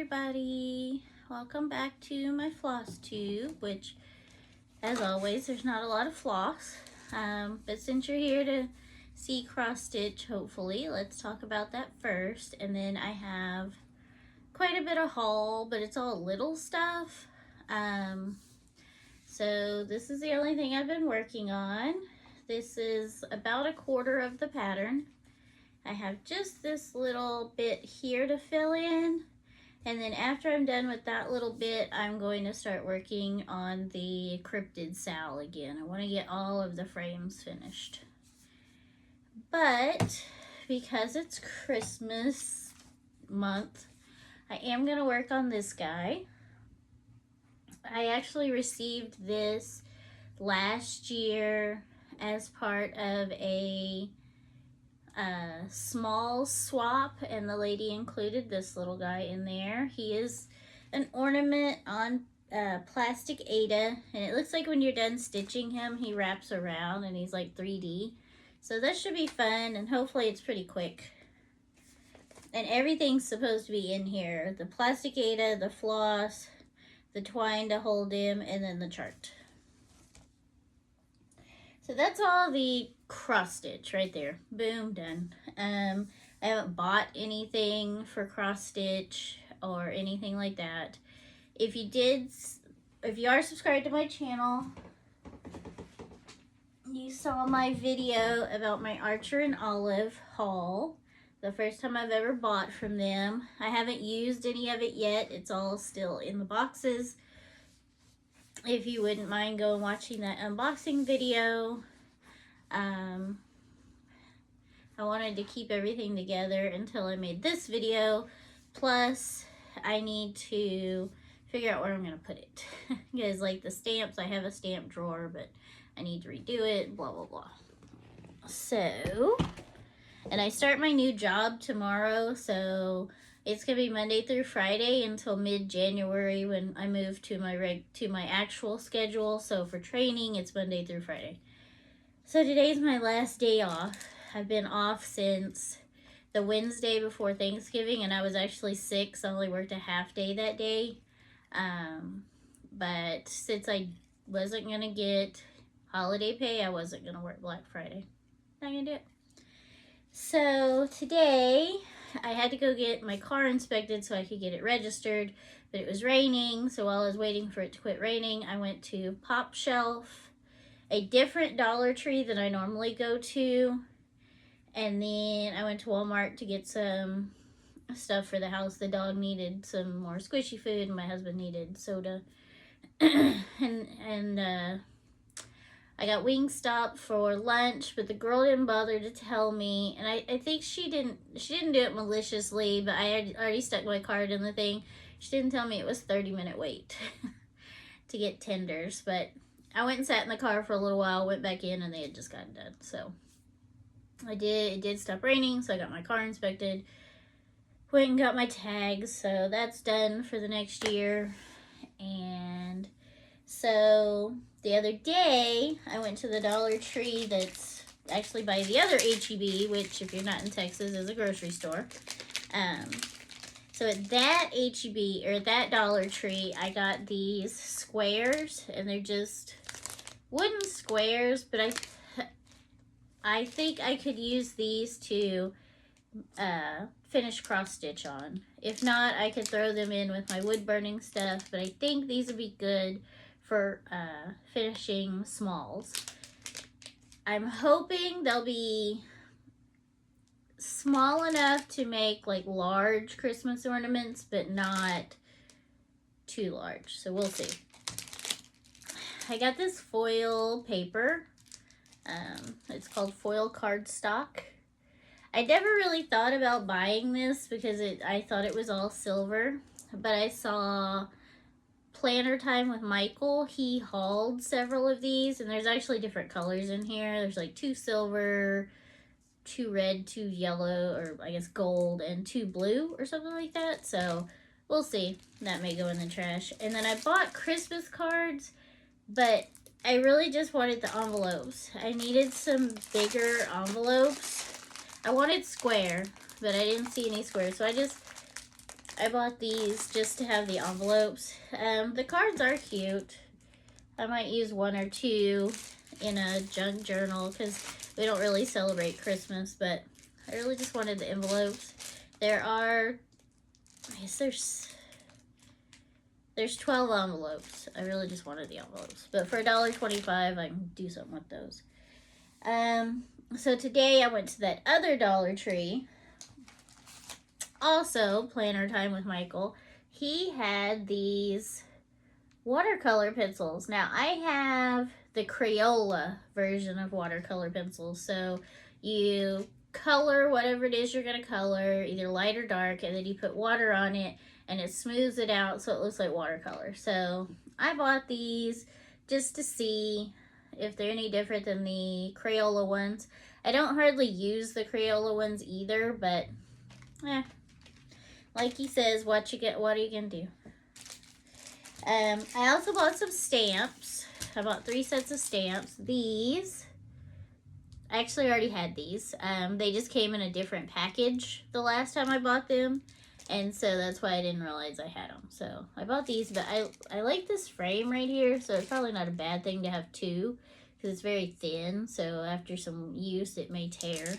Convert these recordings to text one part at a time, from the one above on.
everybody, welcome back to my floss tube, which as always there's not a lot of floss, but since you're here to see cross stitch, hopefully let's talk about that first. And then I have quite a bit of haul, but it's all little stuff. So this is the only thing I've been working on. This is about a quarter of the pattern. I have just this little bit here to fill in, and then after I'm done with that little bit, I'm going to start working on the cryptid Sal again. I want to get all of the frames finished. But because it's Christmas month, I am going to work on this guy. I actually received this last year as part of a small swap, and the lady included this little guy in there. He is an ornament on plastic Ada, and it looks like when you're done stitching him, he wraps around and he's like 3D. So that should be fun, and hopefully it's pretty quick. And everything's supposed to be in here. The plastic Ada, the floss, the twine to hold him, and then the chart. So that's all the cross stitch right there. Boom, done. I haven't bought anything for cross stitch or anything like that. If you are subscribed to my channel, you saw my video about my Archer and Olive haul. The first time I've ever bought from them. I haven't used any of it yet. It's all still in the boxes. If you wouldn't mind going watching that unboxing video. I wanted to keep everything together until I made this video. Plus, I need to figure out where I'm going to put it. Because like the stamps, I have a stamp drawer, but I need to redo it, blah, blah, blah. So, and I start my new job tomorrow, so it's going to be Monday through Friday until mid-January when I move to my actual schedule. So for training, it's Monday through Friday. So today's my last day off. I've been off since the Wednesday before Thanksgiving, and I was actually sick, so I only worked a half day that day. But since I wasn't going to get holiday pay, I wasn't going to work Black Friday. Not going to do it. So today, I had to go get my car inspected so I could get it registered, but it was raining, so while I was waiting for it to quit raining, I went to Pop Shelf, a different Dollar Tree than I normally go to, and then I went to Walmart to get some stuff for the house. The dog needed some more squishy food, and my husband needed soda, and I got Wingstop for lunch, but the girl didn't bother to tell me, and I think she didn't do it maliciously, but I had already stuck my card in the thing. She didn't tell me it was 30-minute wait to get tenders, but I went and sat in the car for a little while, went back in, and they had just gotten done. So it did stop raining, so I got my car inspected, went and got my tags, so that's done for the next year. And so the other day, I went to the Dollar Tree that's actually by the other H-E-B, which if you're not in Texas is a grocery store. So at that H-E-B, or that Dollar Tree, I got these squares, and they're just wooden squares, but I think I could use these to finish cross stitch on. If not, I could throw them in with my wood burning stuff, but I think these would be good for finishing smalls. I'm hoping they'll be small enough to make like large Christmas ornaments, but not too large. So we'll see. I got this foil paper. It's called foil cardstock. I never really thought about buying this because I thought it was all silver, but I saw Planner Time with Michael. He hauled several of these, and there's actually different colors in here. There's like 2 silver, 2 red, 2 yellow, or I guess gold, and 2 blue or something like that. So we'll see. That may go in the trash. And then I bought Christmas cards, but I really just wanted the envelopes. I needed some bigger envelopes. I wanted square, but I didn't see any square, so I I bought these just to have the envelopes. The cards are cute. I might use one or two in a junk journal because we don't really celebrate Christmas, but I really just wanted the envelopes. There are, I guess there's 12 envelopes. I really just wanted the envelopes. But for $1.25, I can do something with those. So today I went to that other Dollar Tree. Also, planner time with Michael. He had these watercolor pencils. Now, I have the Crayola version of watercolor pencils. So you color whatever it is you're going to color, either light or dark, and then you put water on it, and it smooths it out so it looks like watercolor. So I bought these just to see if they're any different than the Crayola ones. I don't hardly use the Crayola ones either, but like he says, what are you gonna do? I also bought some stamps. I bought 3 sets of stamps. These, I actually already had these. They just came in a different package the last time I bought them. And so that's why I didn't realize I had them. So I bought these, but I like this frame right here. So it's probably not a bad thing to have 2 because it's very thin. So after some use, it may tear.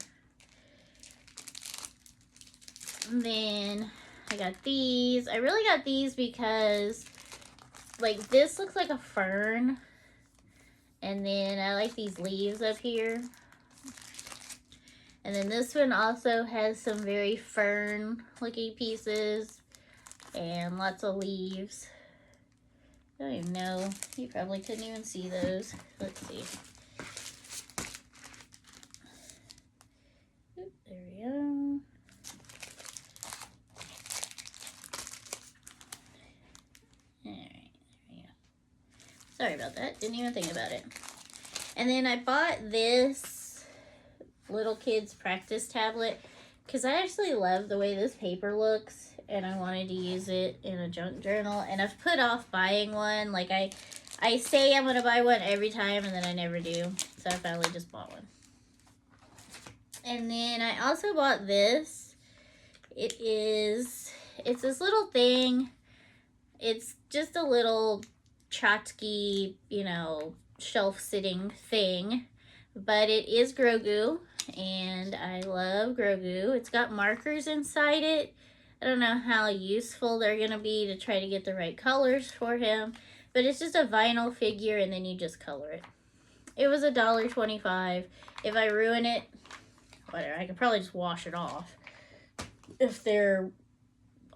And then I got these. I really got these because, like, this looks like a fern. And then I like these leaves up here. And then this one also has some very fern-looking pieces and lots of leaves. I don't even know. You probably couldn't even see those. Let's see. Oop, there we go. Alright, there we go. Sorry about that. Didn't even think about it. And then I bought this little kids practice tablet because I actually love the way this paper looks and I wanted to use it in a junk journal, and I've put off buying one. Like I say I'm gonna buy one every time and then I never do, so I finally just bought one. And then I also bought this. It's this little thing. It's just a little tchotchke, shelf sitting thing, but it is Grogu. And I love Grogu. It's got markers inside it. I don't know how useful they're going to be to try to get the right colors for him. But it's just a vinyl figure and then you just color it. It was $1.25. If I ruin it, whatever. I could probably just wash it off if they're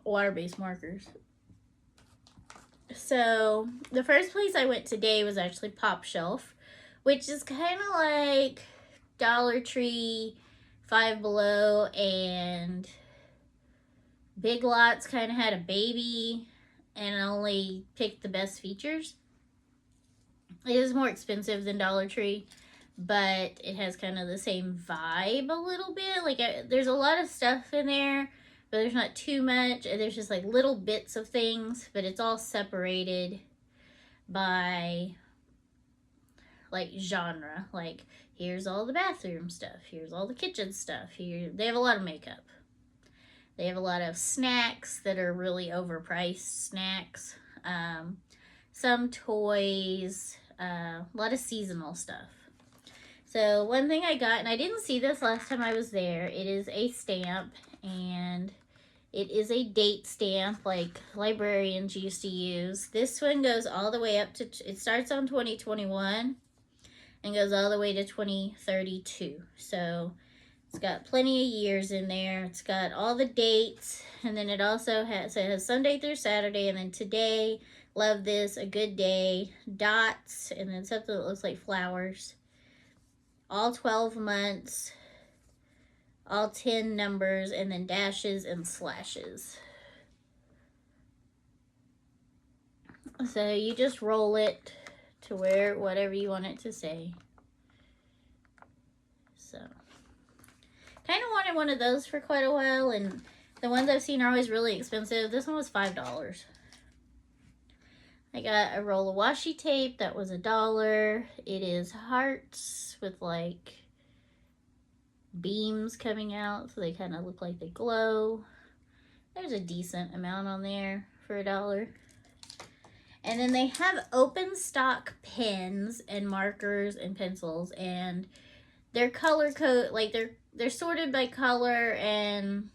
water-based markers. So the first place I went today was actually Pop Shelf, which is kind of like Dollar Tree, Five Below, and Big Lots kind of had a baby and only picked the best features. It is more expensive than Dollar Tree, but it has kind of the same vibe a little bit. Like, there's a lot of stuff in there, but there's not too much. There's just like little bits of things, but it's all separated by like genre. Like, here's all the bathroom stuff. Here's all the kitchen stuff. Here, they have a lot of makeup. They have a lot of snacks that are really overpriced snacks. Some toys, a lot of seasonal stuff. So one thing I got, and I didn't see this last time I was there, it is a stamp, and it is a date stamp like librarians used to use. This one goes all the way up to, it starts on 2021 and goes all the way to 2032. So it's got plenty of years in there. It's got all the dates, and then it also has, so it has Sunday through Saturday, and then today, love this, a good day, dots, and then something that looks like flowers. All 12 months, all 10 numbers, and then dashes and slashes. So you just roll it to where, whatever you want it to say. So, kind of wanted one of those for quite a while, and the ones I've seen are always really expensive. This one was $5. I got a roll of washi tape that was $1. It is hearts with like beams coming out, so they kind of look like they glow. There's a decent amount on there for $1. And then they have open stock pens and markers and pencils, and they're color code, like they're sorted by color, and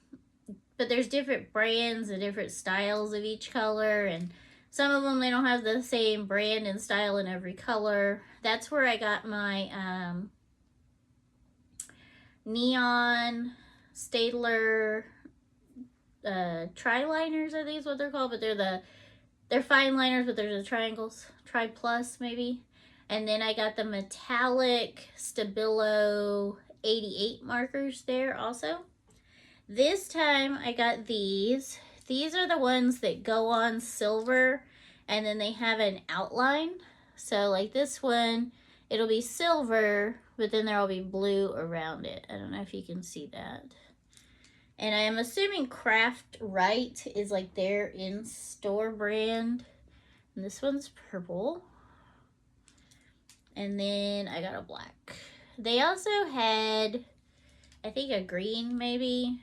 but there's different brands and different styles of each color, and some of them they don't have the same brand and style in every color. That's where I got my neon Staedtler tri-liners, I think is what they're called, but they're fine liners, but they're the triangles, Tri Plus maybe. And then I got the metallic Stabilo 88 markers there also. This time I got these. These are the ones that go on silver, and then they have an outline. So like this one, it'll be silver, but then there'll be blue around it. I don't know if you can see that. And I am assuming Craft Right is like their in-store brand. And this one's purple. And then I got a black. They also had, I think, a green maybe.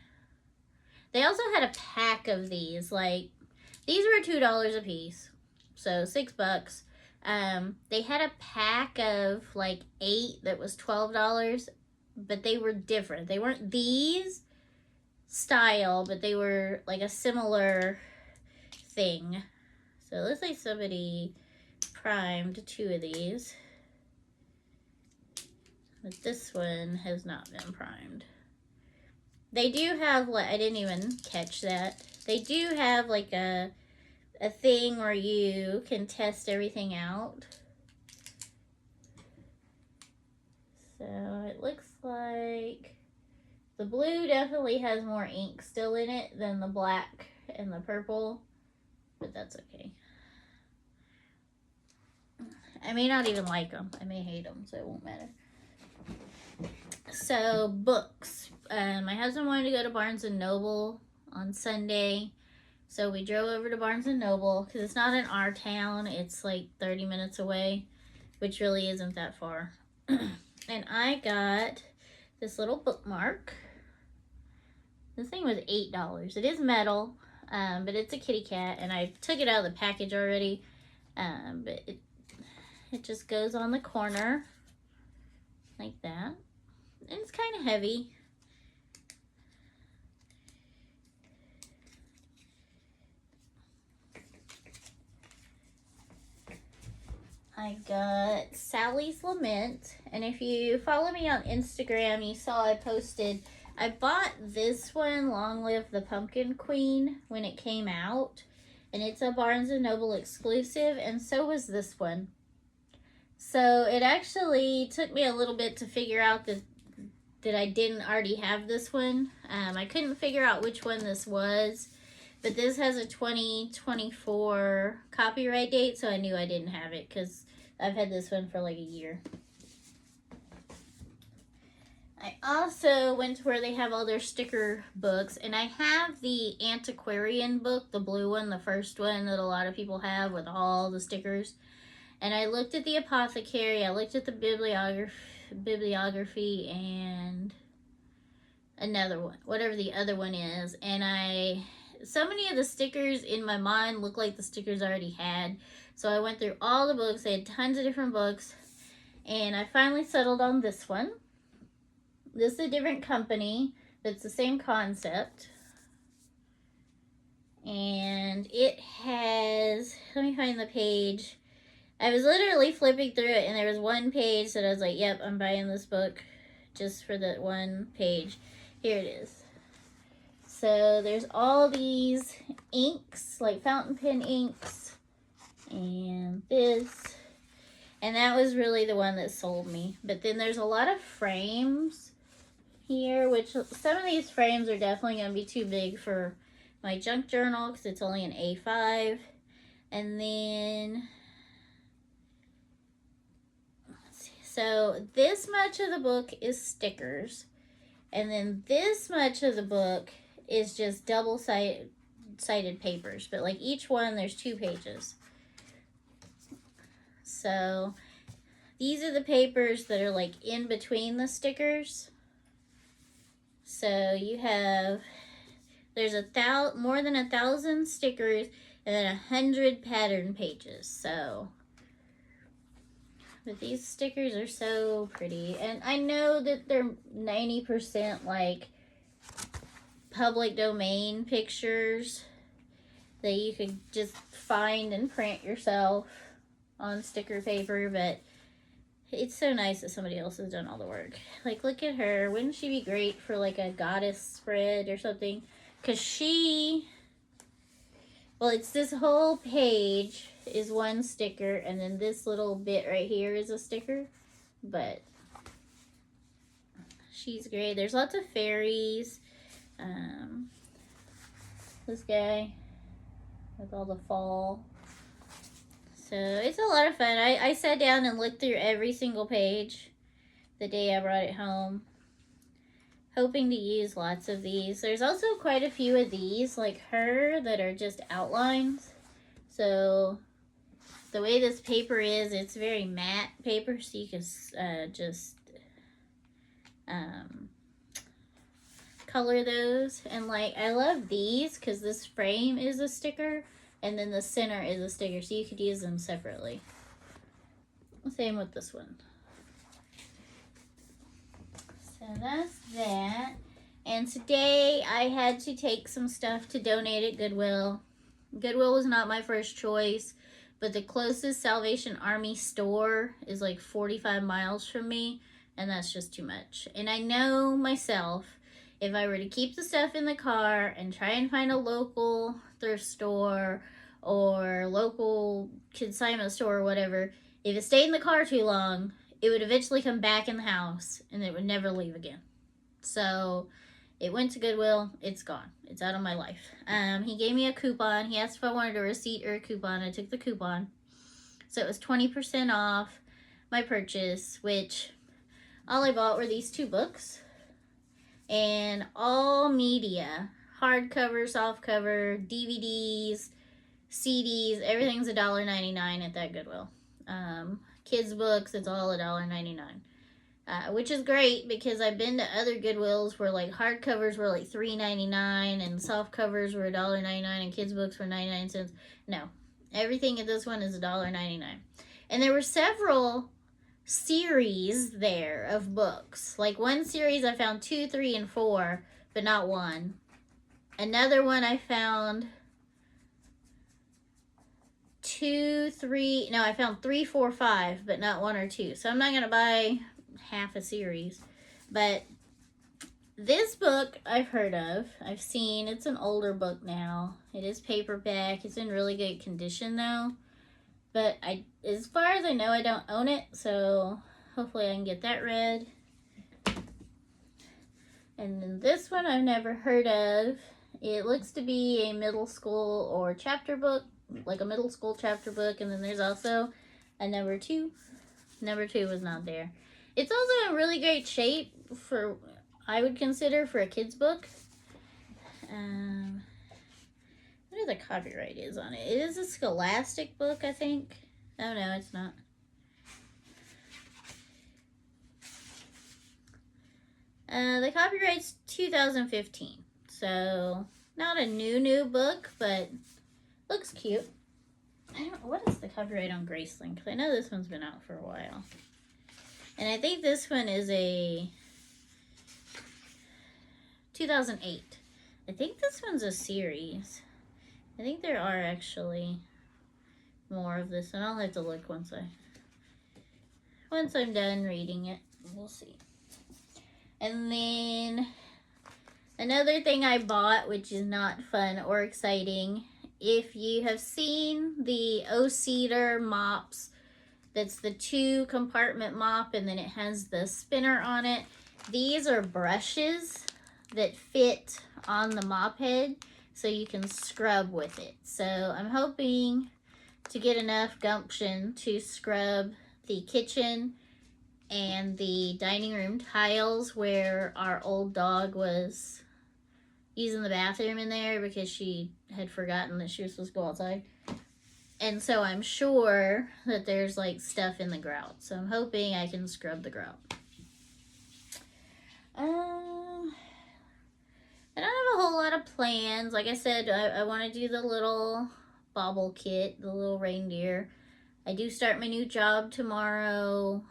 They also had a pack of these. Like, these were $2 a piece. So $6. They had a pack of like 8 that was $12. But they were different. They weren't these style, but they were like a similar thing. So it looks like somebody primed 2 of these. But this one has not been primed. They do have, like, I didn't even catch that. They do have like a thing where you can test everything out. So it looks like the blue definitely has more ink still in it than the black and the purple, but that's okay. I may not even like them. I may hate them, so it won't matter. So, books. My husband wanted to go to Barnes & Noble on Sunday, so we drove over to Barnes & Noble, because it's not in our town. It's like 30 minutes away, which really isn't that far. And I got this little bookmark. This thing was $8. It is metal, but it's a kitty cat, and I took it out of the package already. But it just goes on the corner like that. And it's kind of heavy. I got Sally's Lament, and if you follow me on Instagram, you saw I bought this one, Long Live the Pumpkin Queen, when it came out, and it's a Barnes & Noble exclusive, and so was this one. So it actually took me a little bit to figure out that I didn't already have this one. I couldn't figure out which one this was, but this has a 2024 copyright date, so I knew I didn't have it because I've had this one for like a year. I also went to where they have all their sticker books, and I have the antiquarian book, the blue one, the first one that a lot of people have with all the stickers. And I looked at the apothecary, I looked at the bibliography, and another one, whatever the other one is, and so many of the stickers in my mind look like the stickers I already had. So I went through all the books. They had tons of different books, and I finally settled on this one. This is a different company, but it's the same concept. And it has, let me find the page. I was literally flipping through it, and there was one page that I was like, yep, I'm buying this book just for that one page. Here it is. So there's all these inks, like fountain pen inks, and this. And that was really the one that sold me. But then there's a lot of frames here, which some of these frames are definitely going to be too big for my junk journal because it's only an A5. And then, let's see. So this much of the book is stickers. And then this much of the book is just double-sided papers. But like each one, there's 2 pages. So these are the papers that are like in between the stickers. So you have There's more than 1,000 stickers and then 100 pattern pages. So, but these stickers are so pretty. And I know that they're 90% like public domain pictures that you could just find and print yourself on sticker paper, but it's so nice that somebody else has done all the work. Like, look at her. Wouldn't she be great for like a goddess spread or something? Because well, it's this whole page is one sticker, and then this little bit right here is a sticker. But she's great. There's lots of fairies. This guy with all the fall. So it's a lot of fun. I sat down and looked through every single page the day I brought it home, hoping to use lots of these. There's also quite a few of these, like her, that are just outlines. So the way this paper is, it's very matte paper, so you can just color those. And like, I love these because this frame is a sticker and then the center is a sticker, so you could use them separately. Same with this one. So that's that. And today I had to take some stuff to donate at Goodwill. Goodwill was not my first choice, but the closest Salvation Army store is like 45 miles from me, and that's just too much. And I know myself, if I were to keep the stuff in the car and try and find a local thrift store or local consignment store or whatever, if it stayed in the car too long, it would eventually come back in the house and it would never leave again. So it went to Goodwill. It's gone. It's out of my life. He gave me a coupon. He asked if I wanted a receipt or a coupon. I took the coupon. So it was 20% off my purchase, which all I bought were these 2 books. And all media, hardcover, softcover, DVDs, CDs, everything's $1.99 at that Goodwill. Kids books, it's all $1.99, which is great because I've been to other Goodwills where like hardcovers were like $3.99 and softcovers were $1.99 and kids books were 99 cents. No, everything at this one is $1.99, and there were several series there of books. Like one series I found 2, 3, and 4, but not 1. Another one I found 2, 3, no, I found 3, 4, 5, but not 1 or 2. So I'm not gonna buy half a series. But this book I've heard of, I've seen. It's an older book now. It is paperback. It's in really good condition though. But as far as I know, I don't own it, so hopefully I can get that read. And then this one I've never heard of. It looks to be a middle school or chapter book, like a middle school chapter book. And then there's also a number 2. Number 2 was not there. It's also in really great shape for, I would consider, for a kid's book. What the copyright is on it. It is a Scholastic book, I think. Oh no, it's not. The copyright's 2015. So not a new book, but looks cute. What is the copyright on Graceland? Because I know this one's been out for a while. And I think this one is a 2008. I think this one's a series. I think there are actually more of this, and I'll have to look once I'm done reading it. We'll see. And then another thing I bought, which is not fun or exciting, if you have seen the O-Cedar mops, that's the 2-compartment mop, and then it has the spinner on it. These are brushes that fit on the mop head, so you can scrub with it. So I'm hoping to get enough gumption to scrub the kitchen and the dining room tiles where our old dog was using the bathroom in there because she had forgotten that she was supposed to go outside. And so I'm sure that there's like stuff in the grout. So I'm hoping I can scrub the grout. I don't have a whole lot of plans. Like I said, I want to do the little bauble kit, the little reindeer. I do start my new job tomorrow.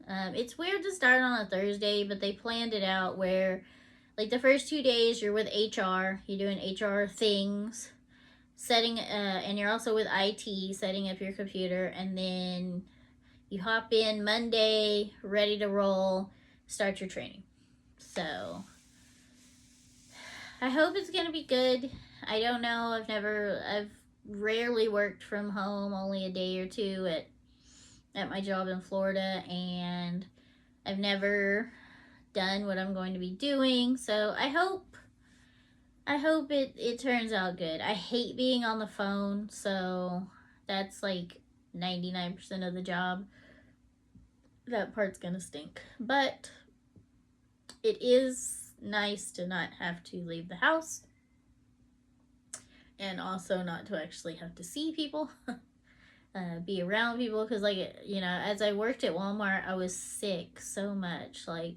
It's weird to start on a Thursday, but they planned it out where, like, the first 2 days you're with HR, you're doing HR things, and you're also with IT, setting up your computer, and then you hop in Monday, ready to roll, start your training. So I hope it's gonna be good. I don't know. I've rarely worked from home, only a day or two at my job in Florida, and I've never done what I'm going to be doing. So I hope it turns out good. I hate being on the phone, so that's like 99% of the job. That part's gonna stink. But it is nice to not have to leave the house, and also not to actually have to see people, be around people, because, like, you know, as I worked at Walmart, I was sick so much, like,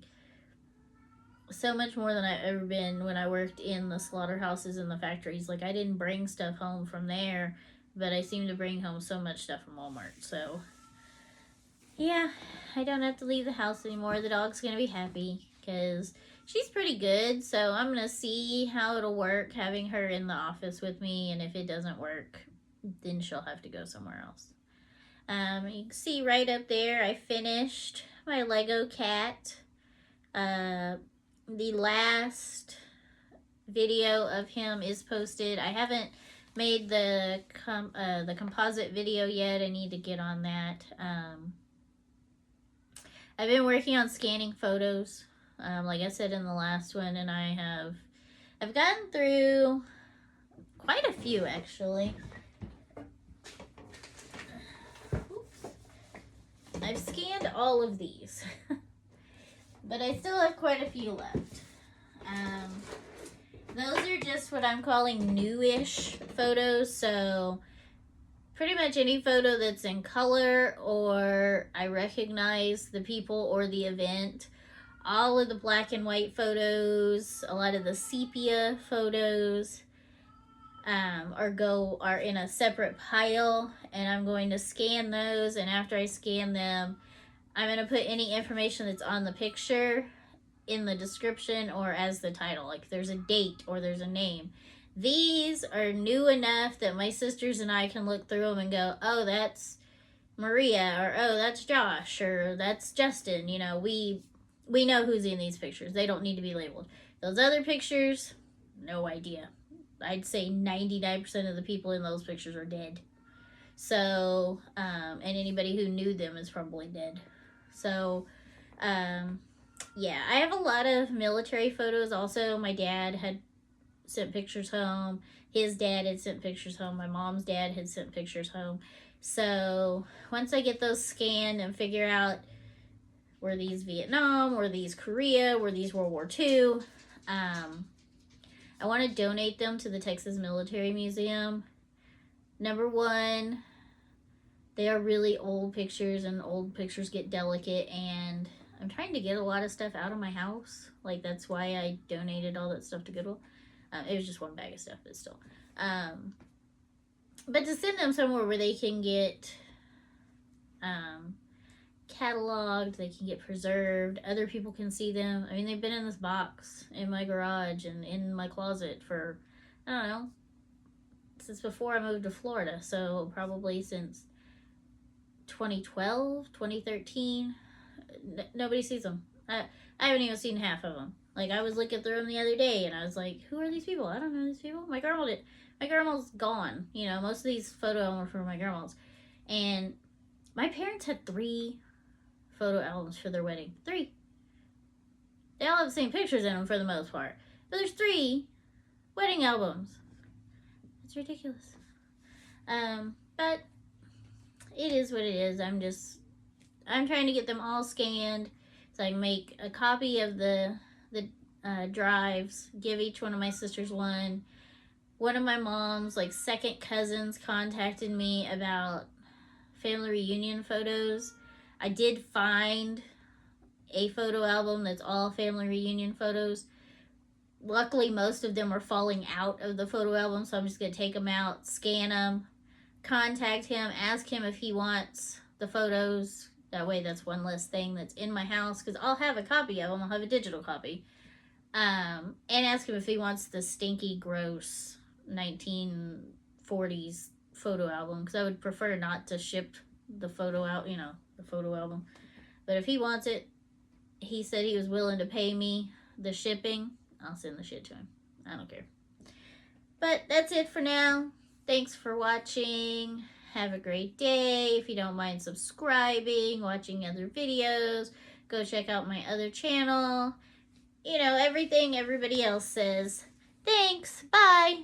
so much more than I've ever been when I worked in the slaughterhouses and the factories. Like, I didn't bring stuff home from there, but I seem to bring home so much stuff from Walmart. So yeah, I don't have to leave the house anymore. The dog's gonna be happy because she's pretty good. So I'm gonna see how it'll work having her in the office with me, and if it doesn't work, then she'll have to go somewhere else. You can see right up there, I finished my Lego cat. The last video of him is posted. I haven't made the composite video yet. I need to get on that. I've been working on scanning photos, like I said in the last one, and I've gotten through quite a few, actually. Oops. I've scanned all of these. But I still have quite a few left. Those are just what I'm calling newish photos. So pretty much any photo that's in color, or I recognize the people or the event. All of the black and white photos, a lot of the sepia photos are in a separate pile, and I'm going to scan those, and after I scan them, I'm going to put any information that's on the picture in the description or as the title. Like, there's a date or there's a name. These are new enough that my sisters and I can look through them and go, oh, that's Maria, or oh, that's Josh, or that's Justin. You know, we know who's in these pictures. They don't need to be labeled. Those other pictures, no idea. I'd say 99% of the people in those pictures are dead. So, and anybody who knew them is probably dead. So, yeah, I have a lot of military photos. Also, my dad had sent pictures home. His dad had sent pictures home. My mom's dad had sent pictures home. So, once I get those scanned and figure out, were these Vietnam, were these Korea, were these World War II, I want to donate them to the Texas Military Museum. Number one, they are really old pictures, and old pictures get delicate, and I'm trying to get a lot of stuff out of my house. Like, that's why I donated all that stuff to Goodwill. It was just one bag of stuff, but still. But to send them somewhere where they can get cataloged, they can get preserved, other people can see them. I mean, they've been in this box in my garage and in my closet for, I don't know, since before I moved to Florida. So probably since 2012, 2013. Nobody sees them. I haven't even seen half of them. Like, I was looking through them the other day, and I was like, who are these people? I don't know these people. My grandma's gone. You know, most of these photo albums were from my grandma's. And my parents had 3 photo albums for their wedding. 3. They all have the same pictures in them for the most part. But there's 3 wedding albums. It's ridiculous. But it is what it is. I'm trying to get them all scanned so I can make a copy of the drives, give each one of my sisters one. One of my mom's, like, second cousins contacted me about family reunion photos. I did find a photo album that's all family reunion photos, luckily most of them are falling out of the photo album, so I'm just going to take them out, scan them, contact him, ask him if he wants the photos. That way that's one less thing that's in my house, because I'll have a copy of them. I'll have a digital copy. And ask him if he wants the stinky, gross 1940s photo album, because I would prefer not to ship the photo out, the photo album. But if he wants it, he said he was willing to pay me the shipping. I'll send the shit to him. I don't care. But that's it for now. Thanks for watching. Have a great day. If you don't mind subscribing, watching other videos, go check out my other channel. Everything everybody else says. Thanks. Bye.